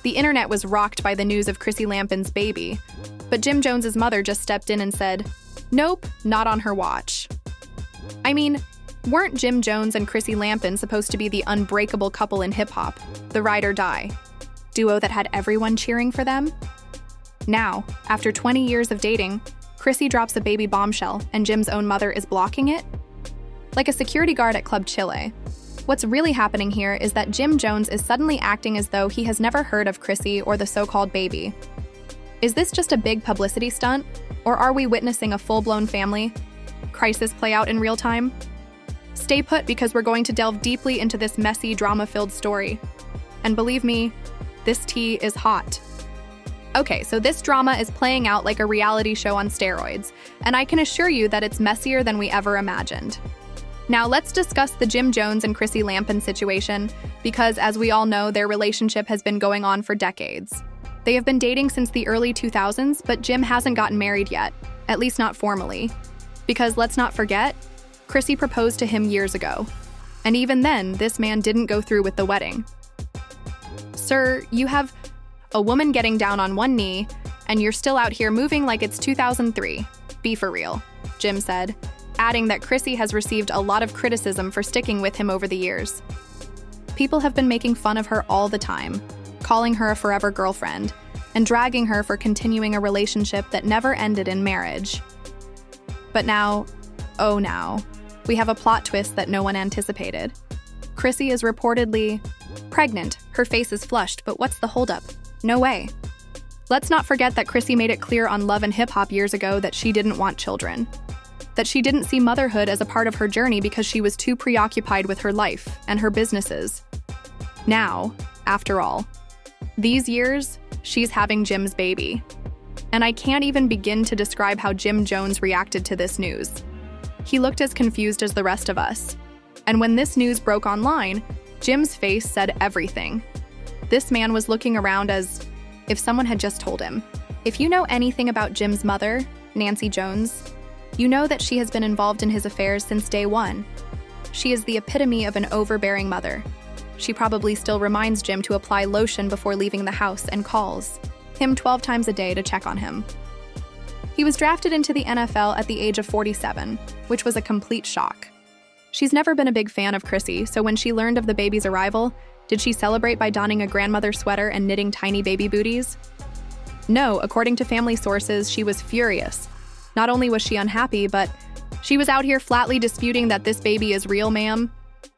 The internet was rocked by the news of Chrissy Lampkin's baby, but Jim Jones's mother just stepped in and said, "Nope, not on her watch." I mean, weren't Jim Jones and Chrissy Lampkin supposed to be the unbreakable couple in hip-hop, the ride or die duo that had everyone cheering for them? Now, after 20 years of dating, Chrissy drops a baby bombshell and Jim's own mother is blocking it? Like a security guard at Club Chile. What's really happening here is that Jim Jones is suddenly acting as though he has never heard of Chrissy or the so-called baby. Is this just a big publicity stunt, or are we witnessing a full-blown family crisis play out in real time? Stay put because we're going to delve deeply into this messy, drama-filled story. And believe me, this tea is hot. Okay, so this drama is playing out like a reality show on steroids, and I can assure you that it's messier than we ever imagined. Now let's discuss the Jim Jones and Chrissy Lampkin situation, because as we all know, their relationship has been going on for decades. They have been dating since the early 2000s, but Jim hasn't gotten married yet, at least not formally. Because let's not forget, Chrissy proposed to him years ago. And even then, this man didn't go through with the wedding. Sir, you have a woman getting down on one knee, and you're still out here moving like it's 2003. Be for real, Jim said, adding that Chrissy has received a lot of criticism for sticking with him over the years. People have been making fun of her all the time, calling her a forever girlfriend, and dragging her for continuing a relationship that never ended in marriage. But now, oh now, we have a plot twist that no one anticipated. Chrissy is reportedly pregnant. Her face is flushed, but what's the holdup? No way. Let's not forget that Chrissy made it clear on Love and Hip Hop years ago that she didn't want children. That she didn't see motherhood as a part of her journey because she was too preoccupied with her life and her businesses. Now, after all, these years, she's having Jim's baby. And I can't even begin to describe how Jim Jones reacted to this news. He looked as confused as the rest of us. And when this news broke online, Jim's face said everything. This man was looking around as if someone had just told him. If you know anything about Jim's mother, Nancy Jones, you know that she has been involved in his affairs since day one. She is the epitome of an overbearing mother. She probably still reminds Jim to apply lotion before leaving the house and calls him 12 times a day to check on him. He was drafted into the NFL at the age of 47, which was a complete shock. She's never been a big fan of Chrissy, so when she learned of the baby's arrival, did she celebrate by donning a grandmother sweater and knitting tiny baby booties? No, according to family sources, she was furious. Not only was she unhappy, but she was out here flatly disputing that this baby is real, ma'am.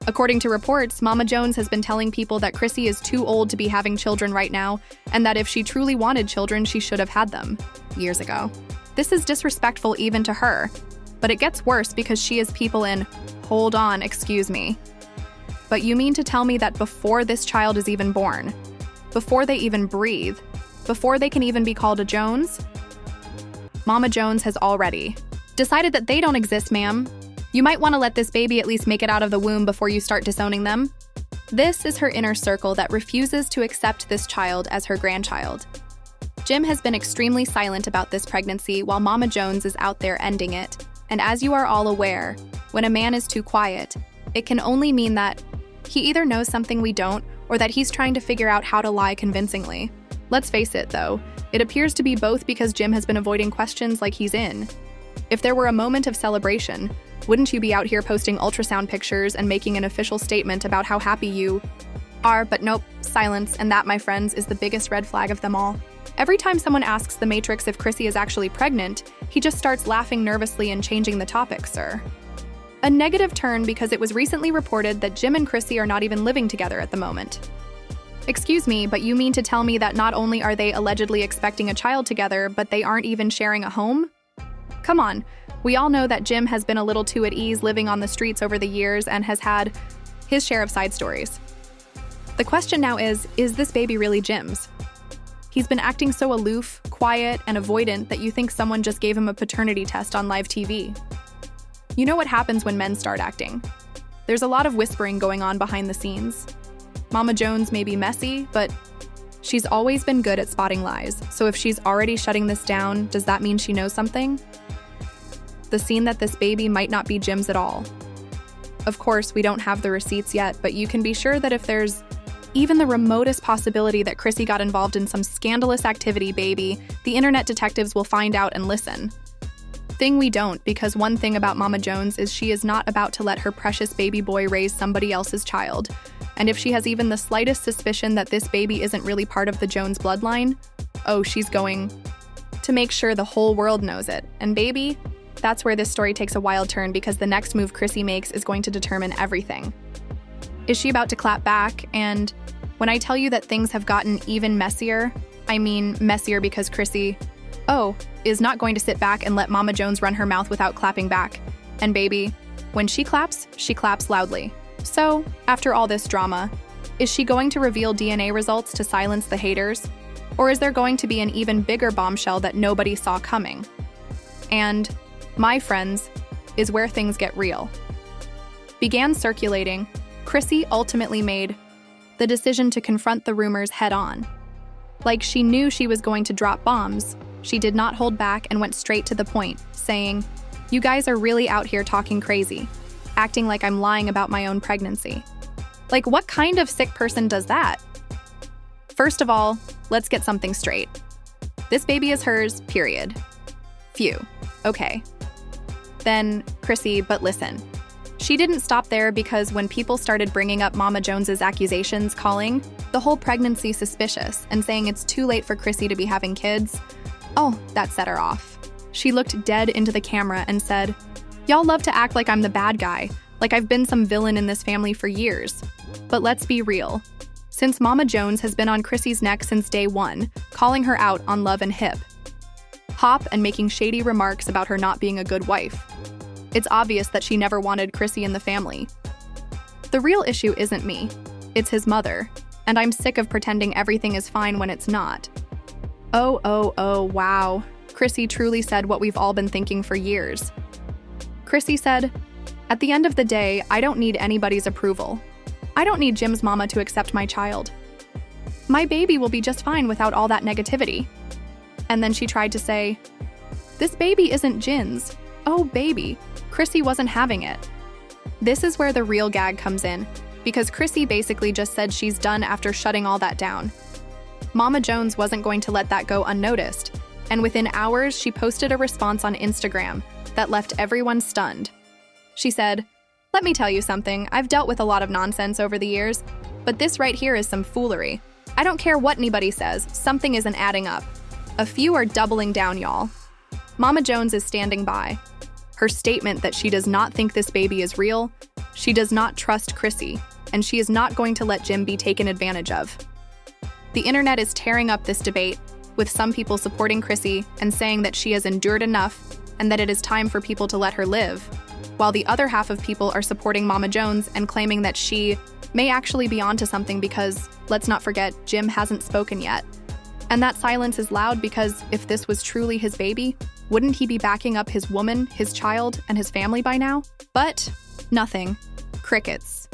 According to reports, Mama Jones has been telling people that Chrissy is too old to be having children right now, and that if she truly wanted children, she should have had them years ago. This is disrespectful even to her, but it gets worse because she has people in, hold on, excuse me. But you mean to tell me that before this child is even born, before they even breathe, before they can even be called a Jones, Mama Jones has already decided that they don't exist, ma'am. You might want to let this baby at least make it out of the womb before you start disowning them. This is her inner circle that refuses to accept this child as her grandchild. Jim has been extremely silent about this pregnancy while Mama Jones is out there ending it. And as you are all aware, when a man is too quiet, it can only mean that he either knows something we don't or that he's trying to figure out how to lie convincingly. Let's face it, though, it appears to be both because Jim has been avoiding questions like he's in. If there were a moment of celebration, wouldn't you be out here posting ultrasound pictures and making an official statement about how happy you are? But nope, silence, and that, my friends, is the biggest red flag of them all. Every time someone asks the Matrix if Chrissy is actually pregnant, he just starts laughing nervously and changing the topic, sir. A negative turn because it was recently reported that Jim and Chrissy are not even living together at the moment. Excuse me, but you mean to tell me that not only are they allegedly expecting a child together, but they aren't even sharing a home? Come on, we all know that Jim has been a little too at ease living on the streets over the years and has had his share of side stories. The question now is this baby really Jim's? He's been acting so aloof, quiet, and avoidant that you think someone just gave him a paternity test on live TV. You know what happens when men start acting. There's a lot of whispering going on behind the scenes. Mama Jones may be messy, but she's always been good at spotting lies, so if she's already shutting this down, does that mean she knows something? The scene that this baby might not be Jim's at all. Of course, we don't have the receipts yet, but you can be sure that if there's even the remotest possibility that Chrissy got involved in some scandalous activity, baby, the internet detectives will find out and listen. Thing we don't, because one thing about Mama Jones is she is not about to let her precious baby boy raise somebody else's child. And if she has even the slightest suspicion that this baby isn't really part of the Jones bloodline, oh, she's going to make sure the whole world knows it. And baby, that's where this story takes a wild turn, because the next move Chrissy makes is going to determine everything. Is she about to clap back? And when I tell you that things have gotten even messier, I mean messier because Chrissy, is not going to sit back and let Mama Jones run her mouth without clapping back. And baby, when she claps loudly. So, after all this drama, is she going to reveal DNA results to silence the haters? Or is there going to be an even bigger bombshell that nobody saw coming? And, my friends, is where things get real. Began circulating, Chrissy ultimately made the decision to confront the rumors head-on. Like she knew she was going to drop bombs, she did not hold back and went straight to the point, saying, "You guys are really out here talking crazy, acting like I'm lying about my own pregnancy. Like, what kind of sick person does that? First of all, let's get something straight. This baby is hers, period. Phew. Okay. Then, Chrissy, but listen. She didn't stop there, because when people started bringing up Mama Jones's accusations, calling the whole pregnancy suspicious and saying it's too late for Chrissy to be having kids, that set her off. She looked dead into the camera and said, "Y'all love to act like I'm the bad guy, like I've been some villain in this family for years. But let's be real. Since Mama Jones has been on Chrissy's neck since day one, calling her out on Love and Hop and making shady remarks about her not being a good wife. It's obvious that she never wanted Chrissy in the family. The real issue isn't me, it's his mother, and I'm sick of pretending everything is fine when it's not." Wow. Chrissy truly said what we've all been thinking for years. Chrissy said, "At the end of the day, I don't need anybody's approval. I don't need Jim's mama to accept my child. My baby will be just fine without all that negativity." And then she tried to say, "This baby isn't Jin's. Oh, baby." Chrissy wasn't having it. This is where the real gag comes in, because Chrissy basically just said she's done after shutting all that down. Mama Jones wasn't going to let that go unnoticed, and within hours she posted a response on Instagram that left everyone stunned. She said, "Let me tell you something, I've dealt with a lot of nonsense over the years, but this right here is some foolery. I don't care what anybody says, something isn't adding up. A few are doubling down, y'all." Mama Jones is standing by. Her statement that she does not think this baby is real, she does not trust Chrissy, and she is not going to let Jim be taken advantage of. The internet is tearing up this debate, with some people supporting Chrissy and saying that she has endured enough and that it is time for people to let her live, while the other half of people are supporting Mama Jones and claiming that she may actually be onto something because, let's not forget, Jim hasn't spoken yet. And that silence is loud because if this was truly his baby, wouldn't he be backing up his woman, his child, and his family by now? But nothing. Crickets.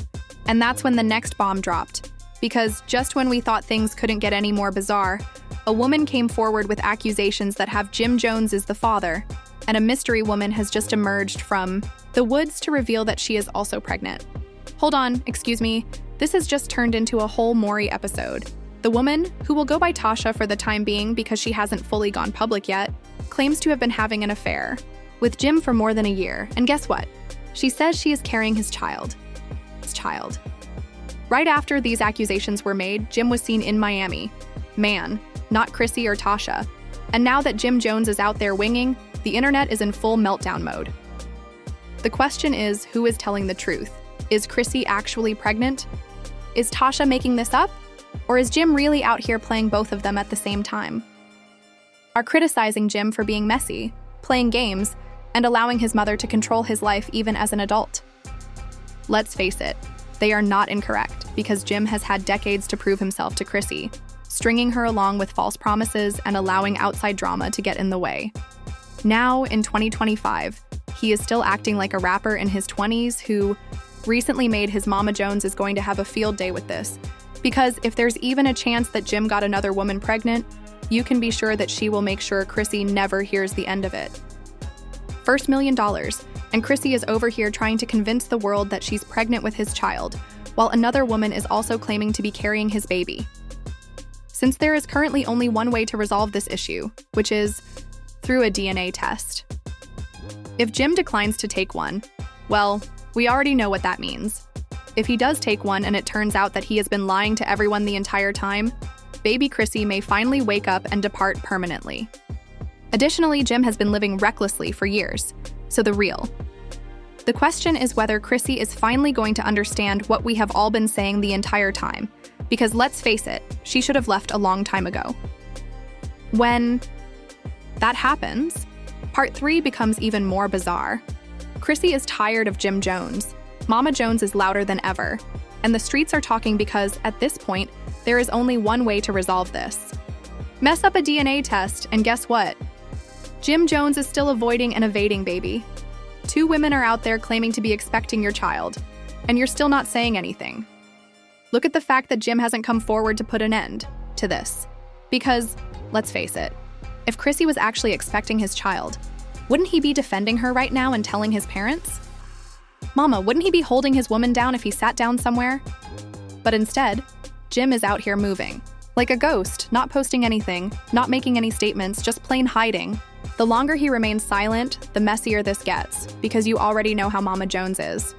And that's when the next bomb dropped. Because just when we thought things couldn't get any more bizarre, a woman came forward with accusations that have Jim Jones as the father, and a mystery woman has just emerged from the woods to reveal that she is also pregnant. Hold on, excuse me, this has just turned into a whole Maury episode. The woman, who will go by Tasha for the time being because she hasn't fully gone public yet, claims to have been having an affair with Jim for more than a year, and guess what? She says she is carrying his child. Right after these accusations were made, Jim was seen in Miami. Man, not Chrissy or Tasha. And now that Jim Jones is out there winging, the internet is in full meltdown mode. The question is, who is telling the truth? Is Chrissy actually pregnant? Is Tasha making this up? Or is Jim really out here playing both of them at the same time? Are criticizing Jim for being messy, playing games, and allowing his mother to control his life even as an adult? Let's face it, they are not incorrect, because Jim has had decades to prove himself to Chrissy, stringing her along with false promises and allowing outside drama to get in the way. Now, in 2025, he is still acting like a rapper in his 20s who recently made his Mama Jones is going to have a field day with this, because if there's even a chance that Jim got another woman pregnant, you can be sure that she will make sure Chrissy never hears the end of it. First $1 million, and Chrissy is over here trying to convince the world that she's pregnant with his child, while another woman is also claiming to be carrying his baby. Since there is currently only one way to resolve this issue, which is through a DNA test. If Jim declines to take one, well, we already know what that means. If he does take one and it turns out that he has been lying to everyone the entire time, baby Chrissy may finally wake up and depart permanently. Additionally, Jim has been living recklessly for years, so the question is whether Chrissy is finally going to understand what we have all been saying the entire time, because let's face it, she should have left a long time ago. When that happens, Part 3 becomes even more bizarre. Chrissy is tired of Jim Jones. Mama Jones is louder than ever, and the streets are talking because, at this point, there is only one way to resolve this. Mess up a DNA test, and guess what? Jim Jones is still avoiding and evading, baby. 2 women are out there claiming to be expecting your child, and you're still not saying anything. Look at the fact that Jim hasn't come forward to put an end to this. Because, let's face it, if Chrissy was actually expecting his child, wouldn't he be defending her right now and telling his parents? Mama, wouldn't he be holding his woman down if he sat down somewhere? But instead, Jim is out here moving. Like a ghost, not posting anything, not making any statements, just plain hiding. The longer he remains silent, the messier this gets, because you already know how Mama Jones is.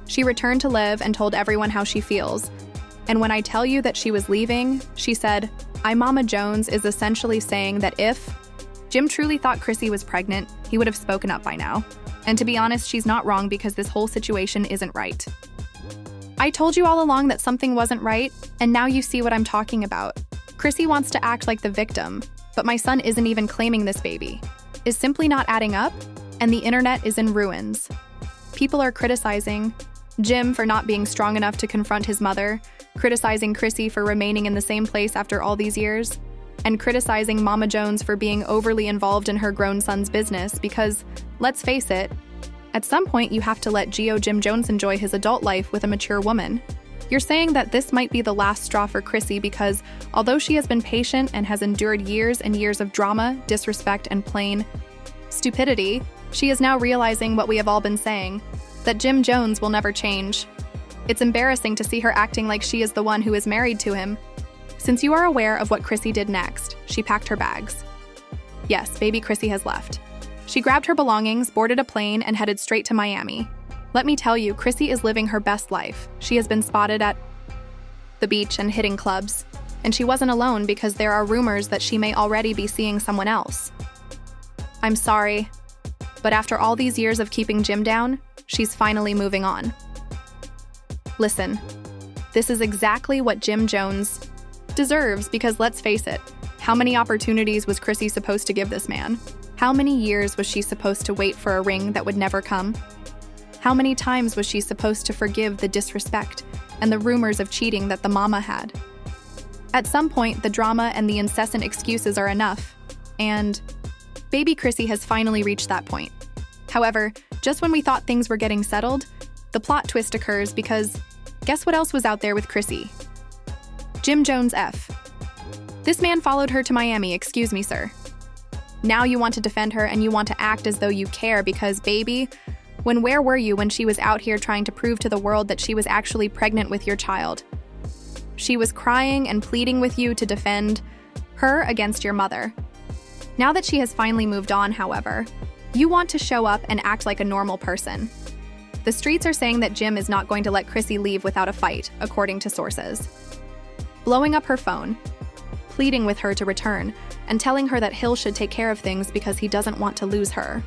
She returned to live and told everyone how she feels. And when I tell you that she was leaving, she said, "I'm Mama Jones," is essentially saying that if Jim truly thought Chrissy was pregnant, he would have spoken up by now. And to be honest, she's not wrong because this whole situation isn't right. I told you all along that something wasn't right, and now you see what I'm talking about. Chrissy wants to act like the victim, but my son isn't even claiming this baby. Is simply not adding up, and the internet is in ruins. People are criticizing Jim for not being strong enough to confront his mother, criticizing Chrissy for remaining in the same place after all these years, and criticizing Mama Jones for being overly involved in her grown son's business because, let's face it, at some point you have to let Jim Jones enjoy his adult life with a mature woman. You're saying that this might be the last straw for Chrissy because, although she has been patient and has endured years and years of drama, disrespect, and plain stupidity, she is now realizing what we have all been saying, that Jim Jones will never change. It's embarrassing to see her acting like she is the one who is married to him. Since you are aware of what Chrissy did next, she packed her bags. Yes, baby Chrissy has left. She grabbed her belongings, boarded a plane, and headed straight to Miami. Let me tell you, Chrissy is living her best life. She has been spotted at the beach and hitting clubs. And she wasn't alone because there are rumors that she may already be seeing someone else. I'm sorry, but after all these years of keeping Jim down, she's finally moving on. Listen, this is exactly what Jim Jones deserves because let's face it, how many opportunities was Chrissy supposed to give this man? How many years was she supposed to wait for a ring that would never come? How many times was she supposed to forgive the disrespect and the rumors of cheating that the mama had? At some point, the drama and the incessant excuses are enough, and baby Chrissy has finally reached that point. However, just when we thought things were getting settled, the plot twist occurs because guess what else was out there with Chrissy? Jim Jones F. This man followed her to Miami, excuse me, sir. Now you want to defend her and you want to act as though you care because, baby, where were you when she was out here trying to prove to the world that she was actually pregnant with your child? She was crying and pleading with you to defend her against your mother. Now that she has finally moved on, however, you want to show up and act like a normal person. The streets are saying that Jim is not going to let Chrissy leave without a fight, according to sources. Blowing up her phone, pleading with her to return, and telling her that Hill should take care of things because he doesn't want to lose her.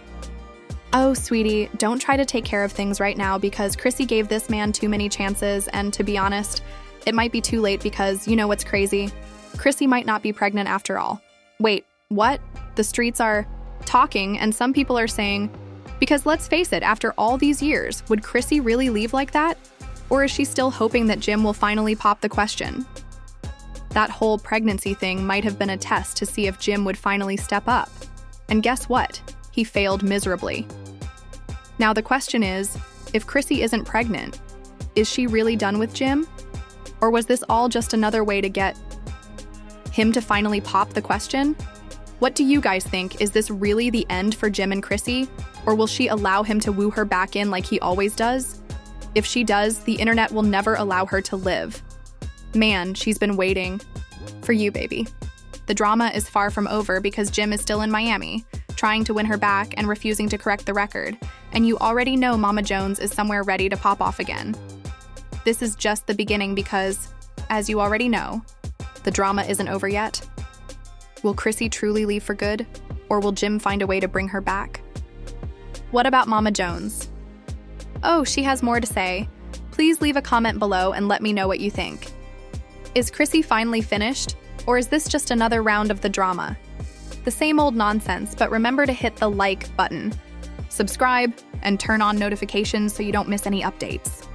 Oh, sweetie, don't try to take care of things right now because Chrissy gave this man too many chances, and to be honest, it might be too late because you know what's crazy? Chrissy might not be pregnant after all. Wait, what? The streets are talking, and some people are saying, because let's face it, after all these years, would Chrissy really leave like that? Or is she still hoping that Jim will finally pop the question? That whole pregnancy thing might have been a test to see if Jim would finally step up. And guess what? He failed miserably. Now the question is, if Chrissy isn't pregnant, is she really done with Jim? Or was this all just another way to get him to finally pop the question? What do you guys think? Is this really the end for Jim and Chrissy? Or will she allow him to woo her back in like he always does? If she does, the internet will never allow her to live. Man, she's been waiting. For you, baby. The drama is far from over because Jim is still in Miami, trying to win her back and refusing to correct the record, and you already know Mama Jones is somewhere ready to pop off again. This is just the beginning because, as you already know, the drama isn't over yet. Will Chrissy truly leave for good, or will Jim find a way to bring her back? What about Mama Jones? Oh, she has more to say. Please leave a comment below and let me know what you think. Is Chrissy finally finished, or is this just another round of the drama? The same old nonsense, but remember to hit the like button, subscribe, and turn on notifications so you don't miss any updates.